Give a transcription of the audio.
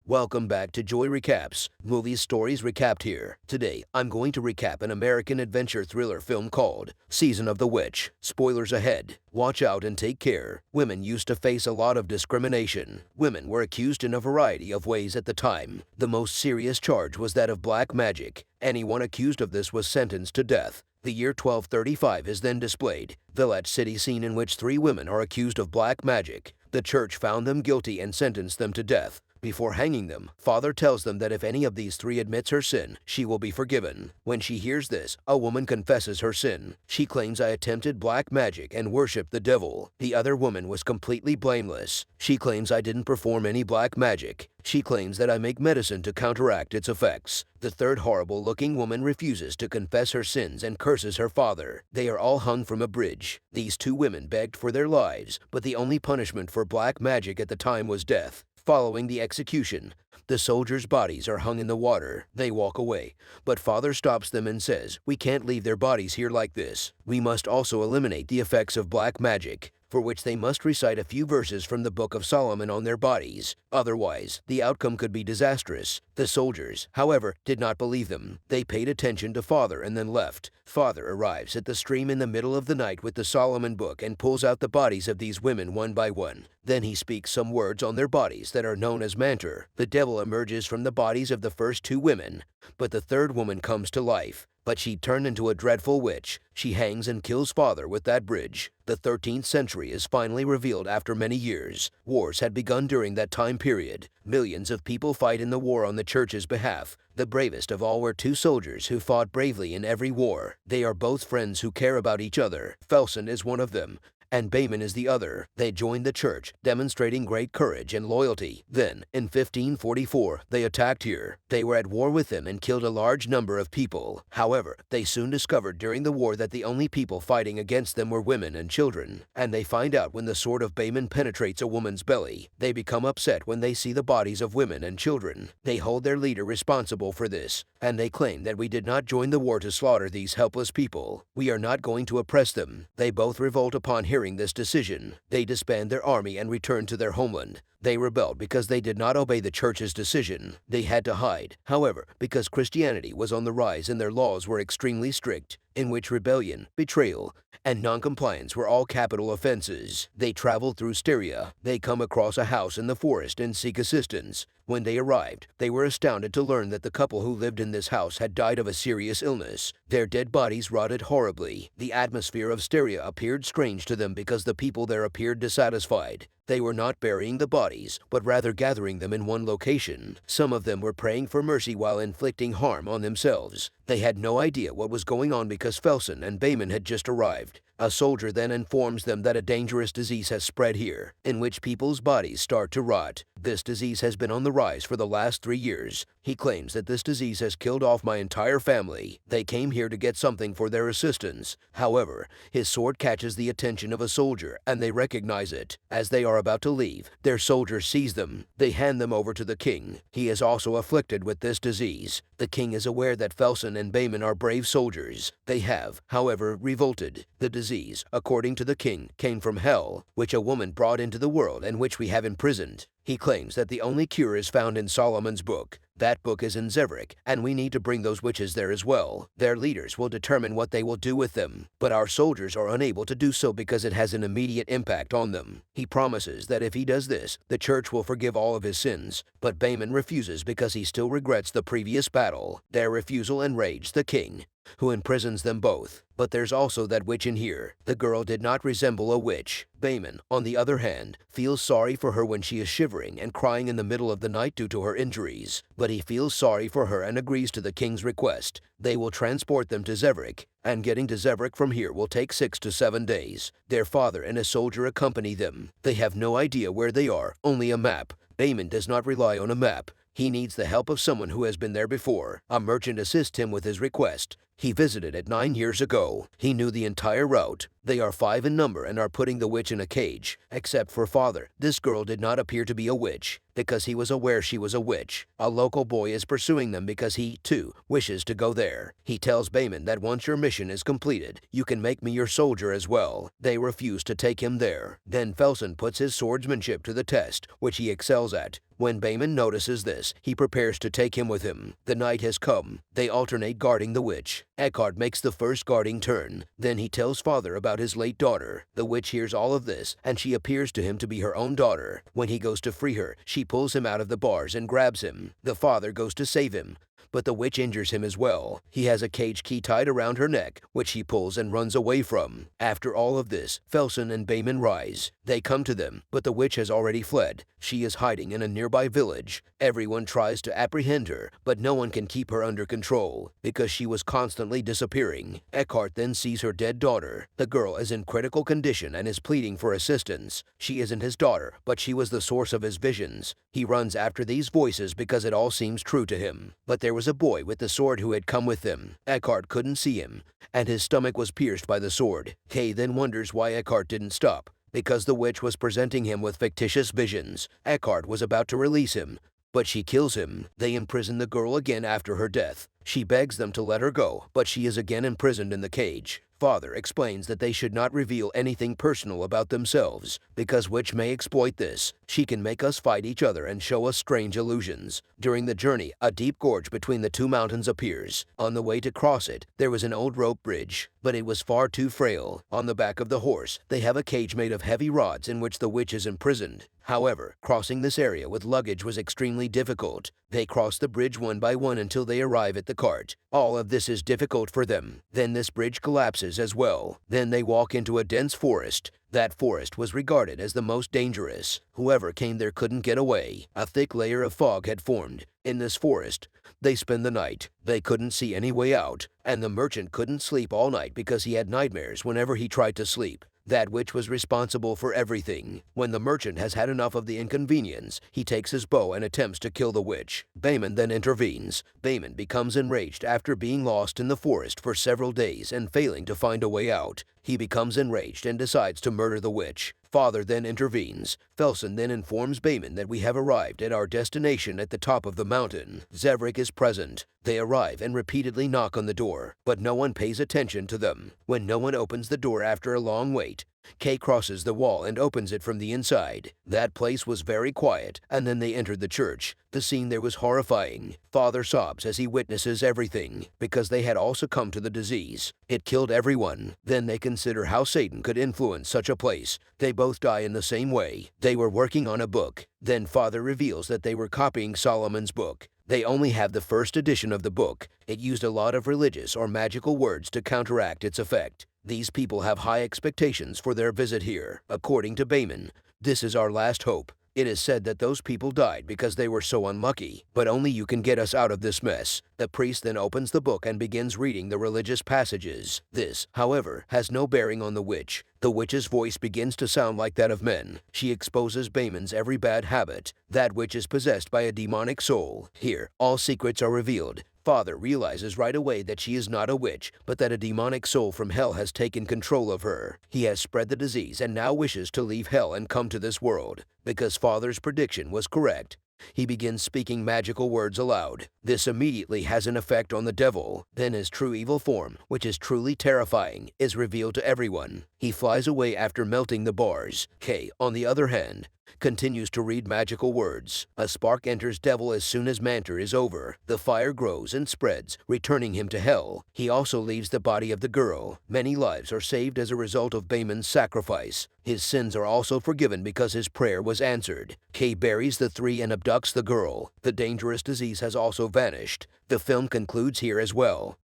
Welcome back to Joy Recaps, Movies Stories Recapped here. Today, I'm going to recap an American adventure thriller film called Season of the Witch. Spoilers ahead. Watch out and take care. Women used to face a lot of discrimination. Women were accused in a variety of ways at the time. The most serious charge was that of black magic. Anyone accused of this was sentenced to death. The year 1235 is then displayed. Villette City scene in which three women are accused of black magic. The church found them guilty and sentenced them to death. Before hanging them, Father tells them that if any of these three admits her sin, she will be forgiven. When she hears this, a woman confesses her sin. She claims, "I attempted black magic and worshipped the devil." The other woman was completely blameless. She claims, "I didn't perform any black magic." She claims that I make medicine to counteract its effects. The third horrible-looking woman refuses to confess her sins and curses her father. They are all hung from a bridge. These two women begged for their lives, but the only punishment for black magic at the time was death. Following the execution, the soldiers' bodies are hung in the water. They walk away, but Father stops them and says, "We can't leave their bodies here like this. We must also eliminate the effects of black magic, for which they must recite a few verses from the Book of Solomon on their bodies. Otherwise, the outcome could be disastrous." The soldiers, however, did not believe them. They paid attention to Father and then left. Father arrives at the stream in the middle of the night with the Solomon book and pulls out the bodies of these women one by one. Then he speaks some words on their bodies that are known as mantra. The devil emerges from the bodies of the first two women, but the third woman comes to life. But she turned into a dreadful witch. She hangs and kills Father with that bridge. The 13th century is finally revealed after many years. Wars had begun during that time period. Millions of people fight in the war on the church's behalf. The bravest of all were two soldiers who fought bravely in every war. They are both friends who care about each other. Felson is one of them, and Bayman is the other. They joined the church, demonstrating great courage and loyalty. Then, in 1544, they attacked here. They were at war with them and killed a large number of people. However, they soon discovered during the war that the only people fighting against them were women and children. And they find out when the sword of Bayman penetrates a woman's belly. They become upset when they see the bodies of women and children. They hold their leader responsible for this, and they claim that we did not join the war to slaughter these helpless people. We are not going to oppress them. They both revolt upon hearing this decision. They disband their army and return to their homeland. They rebelled because they did not obey the church's decision. They had to hide, however, because Christianity was on the rise and their laws were extremely strict, in which rebellion, betrayal, and noncompliance were all capital offenses. They traveled through Styria. They come across a house in the forest and seek assistance. When they arrived, they were astounded to learn that the couple who lived in this house had died of a serious illness. Their dead bodies rotted horribly. The atmosphere of Styria appeared strange to them because the people there appeared dissatisfied. They were not burying the bodies, but rather gathering them in one location. Some of them were praying for mercy while inflicting harm on themselves. They had no idea what was going on because Felson and Bayman had just arrived. A soldier then informs them that a dangerous disease has spread here, in which people's bodies start to rot. This disease has been on the rise for the last 3 years. He claims that this disease has killed off my entire family. They came here to get something for their assistance. However, his sword catches the attention of a soldier, and they recognize it. As they are about to leave, their soldier sees them. They hand them over to the king. He is also afflicted with this disease. The king is aware that Felson and Bayman are brave soldiers. They have, however, revolted. The disease, according to the king, came from hell, which a woman brought into the world and which we have imprisoned. He claims that the only cure is found in Solomon's book. That book is in Zevrik, and we need to bring those witches there as well. Their leaders will determine what they will do with them, but our soldiers are unable to do so because it has an immediate impact on them. He promises that if he does this, the church will forgive all of his sins, but Bayman refuses because he still regrets the previous battle. Their refusal enraged the king, who imprisons them both. But there's also that witch in here. The girl did not resemble a witch. Bayman, on the other hand, feels sorry for her when she is shivering and crying in the middle of the night due to her injuries. But he feels sorry for her and agrees to the king's request. They will transport them to Zevrik, and getting to Zevrik from here will take 6 to 7 days. Their father and a soldier accompany them. They have no idea where they are, only a map. Bayman does not rely on a map. He needs the help of someone who has been there before. A merchant assists him with his request. He visited it 9 years ago. He knew the entire route. They are 5 in number and are putting the witch in a cage. Except for Father, this girl did not appear to be a witch, because he was aware she was a witch. A local boy is pursuing them because he, too, wishes to go there. He tells Bayman that once your mission is completed, you can make me your soldier as well. They refuse to take him there. Then Felson puts his swordsmanship to the test, which he excels at. When Bayman notices this, he prepares to take him with him. The night has come. They alternate guarding the witch. Eckhart makes the first guarding turn. Then he tells Father about his late daughter. The witch hears all of this, and she appears to him to be her own daughter. When he goes to free her, she pulls him out of the bars and grabs him. The father goes to save him, but the witch injures him as well. He has a cage key tied around her neck, which he pulls and runs away from. After all of this, Felsen and Bayman rise. They come to them, but the witch has already fled. She is hiding in a nearby village. Everyone tries to apprehend her, but no one can keep her under control, because she was constantly disappearing. Eckhart then sees her dead daughter. The girl is in critical condition and is pleading for assistance. She isn't his daughter, but she was the source of his visions. He runs after these voices because it all seems true to him. But there was a boy with the sword who had come with them. Eckhart couldn't see him, and his stomach was pierced by the sword. Kay then wonders why Eckhart didn't stop, because the witch was presenting him with fictitious visions. Eckhart was about to release him, but she kills him. They imprison the girl again after her death. She begs them to let her go, but she is again imprisoned in the cage. Father explains that they should not reveal anything personal about themselves, because witch may exploit this. She can make us fight each other and show us strange illusions. During the journey, a deep gorge between the two mountains appears. On the way to cross it, there was an old rope bridge, but it was far too frail. On the back of the horse, they have a cage made of heavy rods in which the witch is imprisoned. However, crossing this area with luggage was extremely difficult. They cross the bridge one by one until they arrive at the cart. All of this is difficult for them. Then this bridge collapses as well. Then they walk into a dense forest. That forest was regarded as the most dangerous. Whoever came there couldn't get away. A thick layer of fog had formed. In this forest, they spend the night. They couldn't see any way out, and the merchant couldn't sleep all night because he had nightmares whenever he tried to sleep. That witch was responsible for everything. When the merchant has had enough of the inconvenience, he takes his bow and attempts to kill the witch. Bayman then intervenes. Bayman becomes enraged after being lost in the forest for several days and failing to find a way out. He becomes enraged and decides to murder the witch. Father then intervenes. Felsen then informs Bayman that we have arrived at our destination at the top of the mountain. Zevrik is present. They arrive and repeatedly knock on the door, but no one pays attention to them. When no one opens the door after a long wait, Kay crosses the wall and opens it from the inside. That place was very quiet, and then they entered the church. The scene there was horrifying. Father sobs as he witnesses everything, because they had all succumbed to the disease. It killed everyone. Then they consider how Satan could influence such a place. They both die in the same way. They were working on a book. Then Father reveals that they were copying Solomon's book. They only have the first edition of the book. It used a lot of religious or magical words to counteract its effect. These people have high expectations for their visit here. According to Bayman, this is our last hope. It is said that those people died because they were so unlucky, but only you can get us out of this mess. The priest then opens the book and begins reading the religious passages. This, however, has no bearing on the witch. The witch's voice begins to sound like that of men. She exposes Bayman's every bad habit. That witch is possessed by a demonic soul. Here, all secrets are revealed. Father realizes right away that she is not a witch, but that a demonic soul from hell has taken control of her. He has spread the disease and now wishes to leave hell and come to this world. Because Father's prediction was correct, he begins speaking magical words aloud. This immediately has an effect on the devil. Then his true evil form, which is truly terrifying, is revealed to everyone. He flies away after melting the bars. Kay, on the other hand, continues to read magical words. A spark enters Devil as soon as Mantor is over. The fire grows and spreads, returning him to hell. He also leaves the body of the girl. Many lives are saved as a result of Bayman's sacrifice. His sins are also forgiven because his prayer was answered. Kay buries the three and abducts the girl. The dangerous disease has also vanished. The film concludes here as well.